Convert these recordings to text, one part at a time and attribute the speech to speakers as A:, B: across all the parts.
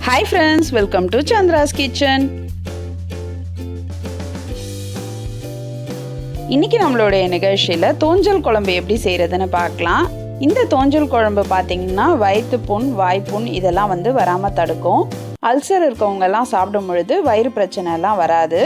A: Hi friends, welcome to Chandra's Kitchen. இன்னைக்கு நம்மளுடைய நிகழ்ச்சியில் தோஞ்சல் குழம்பு எப்படி செய்கிறதுன்னு பார்க்கலாம். இந்த தோஞ்சல் குழம்பு பார்த்தீங்கன்னா வயிற்று புண், வாய்ப்புண் இதெல்லாம் வராமல் தடுக்கும். அல்சர் இருக்கவங்கெல்லாம் சாப்பிடும் பொழுது வயிறு பிரச்சனை எல்லாம் வராது.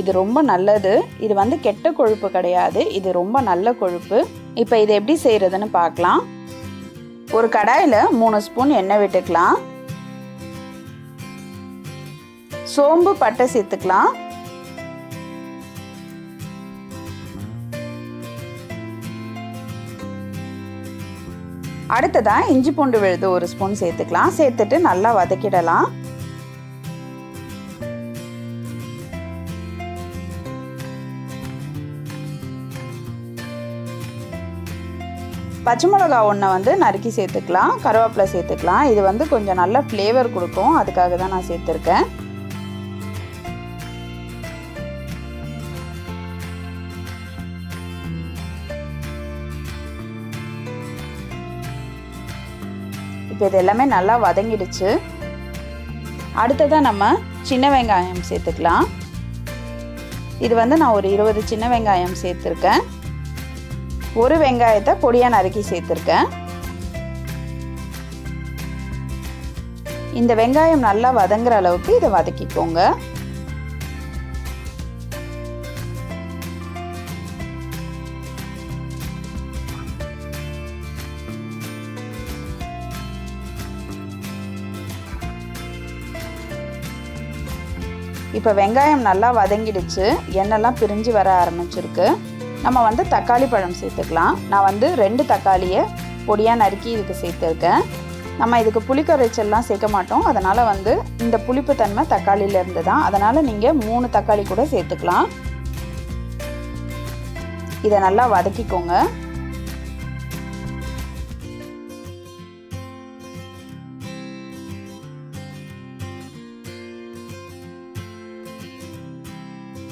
A: இது ரொம்ப நல்லது. இது கெட்ட கொழுப்பு கிடையாது, இது ரொம்ப நல்ல கொழுப்பு. இப்போ இதை எப்படி செய்கிறதுன்னு பார்க்கலாம். ஒரு கடாயில் 3 ஸ்பூன் எண்ணெய் விட்டுக்கலாம். சோம்பு பட்டை சேர்த்துக்கலாம். அடுத்ததா இஞ்சி பூண்டு விழுது 1 ஸ்பூன் சேர்த்துக்கலாம். சேர்த்துட்டு நல்லா வதக்கிடலாம். பச்சை மிளகா ஒன்றை நறுக்கி சேர்த்துக்கலாம். கருவேப்பிலை சேர்த்துக்கலாம். இது கொஞ்சம் நல்ல ஃப்ளேவர் கொடுக்கும், அதுக்காக தான் நான் சேர்த்துருக்கேன். இப்போ இது எல்லாமே நல்லா வதங்கிடுச்சு. அடுத்ததாக நம்ம சின்ன வெங்காயம் சேர்த்துக்கலாம். இது நான் ஒரு 20 சின்ன வெங்காயம் சேர்த்துருக்கேன். ஒரு வெங்காயத்தை பொடியாக நறுக்கி சேர்த்துருக்கேன். இந்த வெங்காயம் நல்லா வதங்குற அளவுக்கு இதை வதக்கிக்கோங்க. இப்போ வெங்காயம் நல்லா வதங்கிடுச்சு, எண்ணெய்லாம் பிரிஞ்சு வர ஆரம்பிச்சிருக்கு. நம்ம தக்காளி பழம் சேர்த்துக்கலாம். நான் 2 தக்காளியை பொடியாக நறுக்கி இதுக்கு சேர்த்துருக்கேன். நம்ம இதுக்கு புளிக்கரைச்சல்லாம் சேர்க்க மாட்டோம், அதனால் இந்த புளிப்பு தன்மை தக்காளியிலேருந்து தான். அதனால் நீங்கள் 3 தக்காளி கூட சேர்த்துக்கலாம். இதை நல்லா வதக்கிக்கோங்க.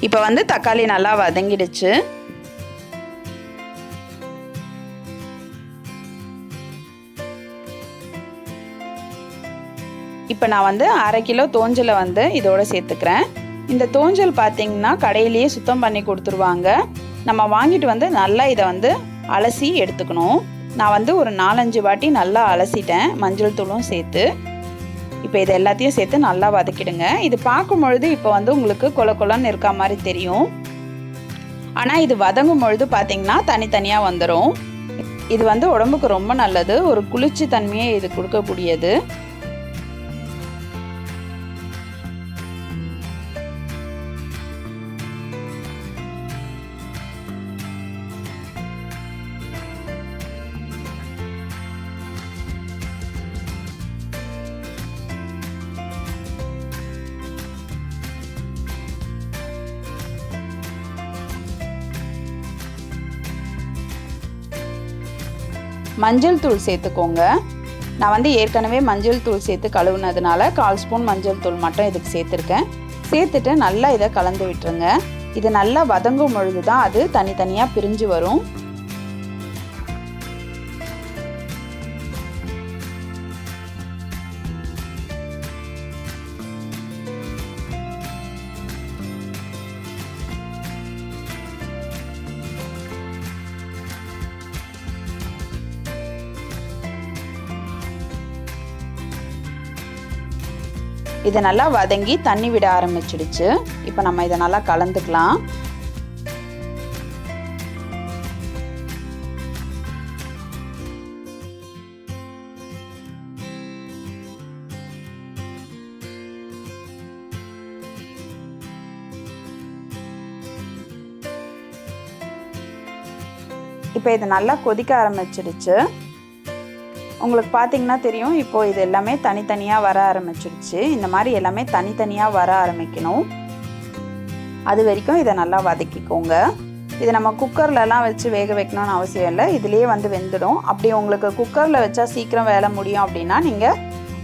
A: இப்போ தக்காளி நல்லா வதங்கிடுச்சு. இப்போ நான் 1/2 கிலோ தோஞ்சலை இதோட சேர்த்துக்கிறேன். இந்த தோஞ்சல் பார்த்தீங்கன்னா கடையிலேயே சுத்தம் பண்ணி கொடுத்துருவாங்க. நம்ம வாங்கிட்டு நல்லா இதை அலசி எடுத்துக்கணும். நான் ஒரு 4-5 வாட்டி நல்லா அலசிட்டேன், மஞ்சள் தூளும் சேர்த்து. இப்போ இது எல்லாத்தையும் சேர்த்து நல்லா வதக்கிடுங்க. இது பார்க்கும் பொழுது இப்போ உங்களுக்கு கொல கொலன்னு இருக்க மாதிரி தெரியும், ஆனால் இது வதங்கும் பொழுது பார்த்தீங்கன்னா தனித்தனியாக வந்துடும். இது உடம்புக்கு ரொம்ப நல்லது, ஒரு குளிர்ச்சி தன்மையை இது கொடுக்கக்கூடியது. மஞ்சள் தூள் சேர்த்துக்கோங்க. நான் ஏற்கனவே மஞ்சள் தூள் சேர்த்து கழுவுனதுனால 1/4 ஸ்பூன் மஞ்சள் தூள் மட்டும் இதுக்கு சேர்த்துருக்கேன். சேர்த்துட்டு நல்லா இதை கலந்து விட்டுருங்க. இது நல்லா வதங்கும் பொழுது தான் அது தனித்தனியாக பிரிஞ்சு வரும். இது நல்லா வதங்கி தண்ணி விட ஆரம்பிச்சிடுச்சு. இப்போ நம்ம இதை நல்லா கலந்துக்கலாம். இப்போ இது நல்லா கொதிக்க ஆரம்பிச்சிடுச்சு. உங்களுக்கு பார்த்தீங்கன்னா தெரியும், இப்போது இது எல்லாமே தனித்தனியாக வர ஆரம்பிச்சிடுச்சு. இந்த மாதிரி எல்லாமே தனித்தனியாக வர ஆரம்பிக்கணும். அது வரைக்கும் இதை நல்லா வதக்கிக்கோங்க. இதை நம்ம குக்கர்லலாம் வச்சு வேக வைக்கணும்னு அவசியம் இல்லை, இதுலேயே வெந்துடும். அப்படி உங்களுக்கு குக்கரில் வச்சா சீக்கிரம் வேலை முடியும் அப்படின்னா நீங்கள்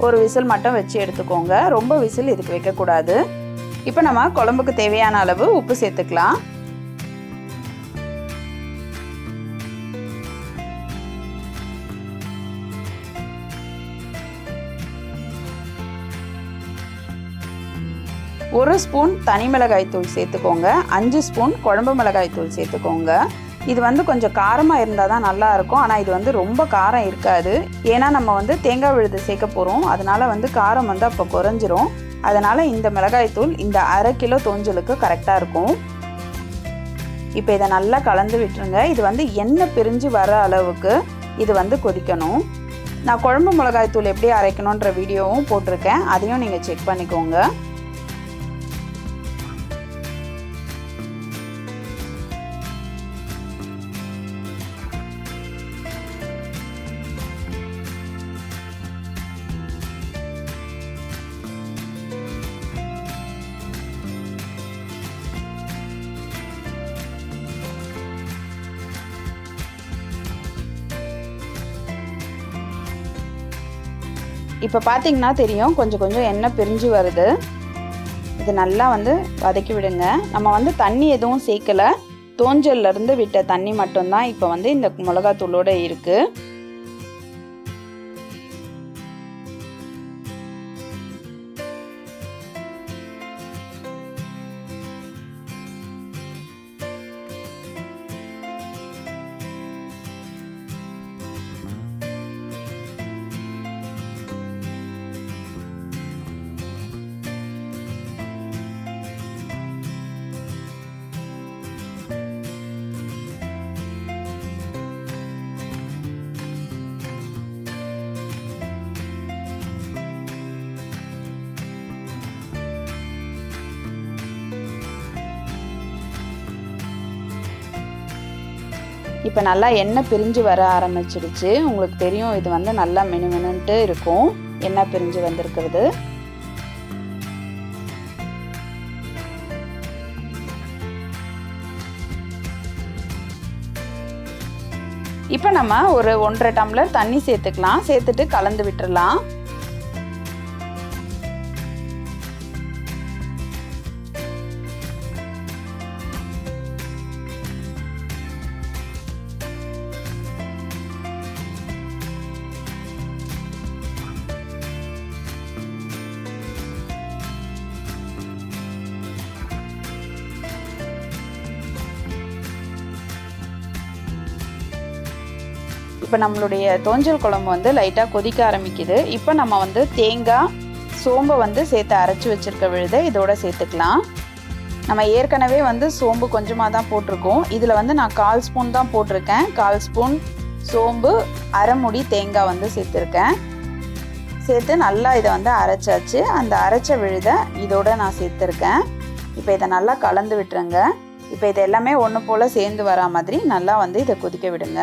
A: ஒரு விசில் மட்டும் வச்சு எடுத்துக்கோங்க. ரொம்ப விசில் இதுக்கு வைக்கக்கூடாது. இப்போ நம்ம குழம்புக்கு தேவையான அளவு உப்பு சேர்த்துக்கலாம். 1 ஸ்பூன் தனி மிளகாய் தூள் சேர்த்துக்கோங்க. 5 ஸ்பூன் குழம்பு மிளகாய் தூள் சேர்த்துக்கோங்க. இது வந்து கொஞ்சம் காரமாக இருந்தால் தான் நல்லாயிருக்கும். ஆனால் இது வந்து ரொம்ப காரம் இருக்காது. ஏன்னா நம்ம வந்து தேங்காய் விழுது சேர்க்க போகிறோம். அதனால் வந்து காரம் வந்து அப்போ குறைஞ்சிரும். அதனால் இந்த மிளகாய் தூள் இந்த 1/2 கிலோ தோஞ்சலுக்கு கரெக்டாக இருக்கும். இப்போ இதை நல்லா கலந்து விட்டுருங்க. இது வந்து எண்ணெய் பிரிஞ்சு வர அளவுக்கு இது வந்து கொதிக்கணும். நான் குழம்பு மிளகாய் தூள் எப்படி அரைக்கணுன்ற வீடியோவும் போட்டிருக்கேன். அதையும் நீங்கள் செக் பண்ணிக்கோங்க. இப்போ பார்த்தீங்கன்னா தெரியும், கொஞ்சம் கொஞ்சம் எண்ணெய் பிரிஞ்சு வருது. இது நல்லா வந்து வதக்கி விடுங்க. நம்ம வந்து தண்ணி எதுவும் சேர்க்கலை. தோஞ்சல்லேருந்து விட்ட தண்ணி மட்டும்தான் இப்போ வந்து இந்த மிளகாத்தூளோடு இருக்குது. இப்போ நல்லா எண்ணெய் பிரிஞ்சு வர ஆரம்பிச்சிடுச்சு. உங்களுக்கு தெரியும், இது வந்து நல்லா மெனுமெனுன்ட்டு இருக்கும். எண்ணெய் பிரிஞ்சு வந்திருக்கிறது. இப்போ நம்ம ஒரு 1.5 டம்ளர் தண்ணி சேர்த்துக்கலாம். சேர்த்துட்டு கலந்து விட்டுறலாம். இப்போ நம்மளுடைய தோஞ்சல் குழம்பு வந்து லைட்டாக கொதிக்க ஆரம்பிக்குது. இப்போ நம்ம வந்து தேங்காய் சோம்பை வந்து சேர்த்து அரைச்சி வச்சுருக்க விழுதை இதோட சேர்த்துக்கலாம். நம்ம ஏற்கனவே வந்து சோம்பு கொஞ்சமாக தான் போட்டிருக்கோம். இதில் வந்து நான் 1/4 ஸ்பூன் தான் போட்டிருக்கேன். 1/4 ஸ்பூன் சோம்பு, அரை முடி தேங்காய் வந்து சேர்த்துருக்கேன். சேர்த்து நல்லா இதை வந்து அரைச்சாச்சு. அந்த அரைச்ச விழுதை இதோட நான் சேர்த்துருக்கேன். இப்போ இதை நல்லா கலந்து விட்டுருங்க. இப்போ இது எல்லாமே ஒன்று போல் சேர்ந்து வரா மாதிரி நல்லா வந்து இதை கொதிக்க விடுங்க.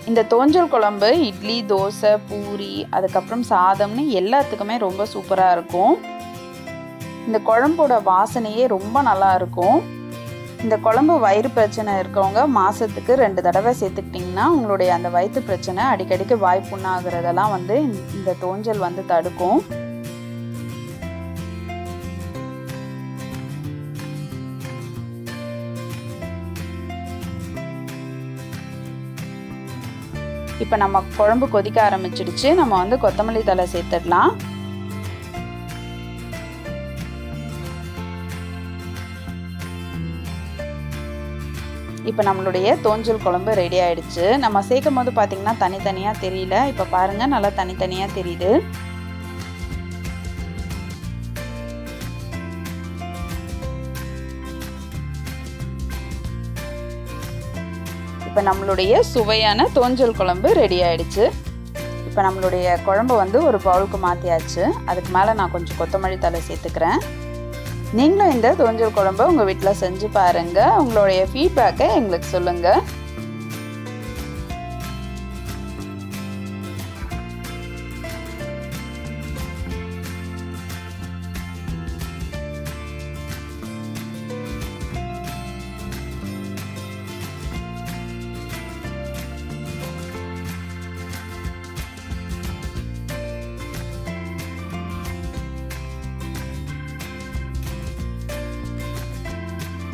A: இந்த தோஞ்சல் குழம்பு இட்லி, தோசை, பூரி, அதுக்கப்புறம் சாதம்னு எல்லாத்துக்குமே ரொம்ப சூப்பராக இருக்கும். இந்த குழம்போட வாசனையே ரொம்ப நல்லா இருக்கும். இந்த குழம்பு வயிறு பிரச்சனை இருக்கவங்க மாதத்துக்கு 2 தடவை சேர்த்துக்கிட்டிங்கன்னா உங்களுடைய அந்த வயிற்று பிரச்சனை அடிக்கடிக்கு வாய்ப்புண்ணாகிறதெல்லாம் வந்து இந்த தோஞ்சல் வந்து தடுக்கும். இப்போ நம்ம குழம்பு கொதிக்க ஆரம்பிச்சிடுச்சு. நம்ம வந்து கொத்தமல்லி தழை சேர்த்துடலாம். இப்போ நம்மளுடைய தோஞ்சல் குழம்பு ரெடி ஆயிடுச்சு. நம்ம சேர்க்கும் போது பார்த்தீங்கன்னா தனித்தனியாக தெரியல. இப்போ பாருங்கள், நல்லா தனித்தனியாக தெரியுது. இப்போ நம்மளுடைய சுவையான தோஞ்சல் குழம்பு ரெடி ஆயிடுச்சு. இப்போ நம்மளுடைய குழம்பு வந்து ஒரு பவுலுக்கு மாற்றியாச்சு. அதுக்கு மேலே நான் கொஞ்சம் கொத்தமல்லி தழை சேர்த்துக்கிறேன். நீங்களும் இந்த தோஞ்சல் குழம்பு உங்கள் வீட்டில் செஞ்சு பாருங்கள். உங்களுடைய ஃபீட்பேக்கை எங்களுக்கு சொல்லுங்கள்.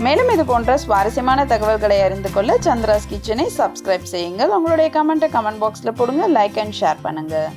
A: மேலும் இது போன்ற சுவாரஸ்யமான தகவல்களை அறிந்து கொள்ள சந்திராஸ் கிச்சனை சப்ஸ்கிரைப் செய்யுங்கள். உங்களுடைய கமெண்ட்டை கமெண்ட் பாக்ஸில் போடுங்க. லைக் அண்ட் ஷேர் பண்ணுங்கள்.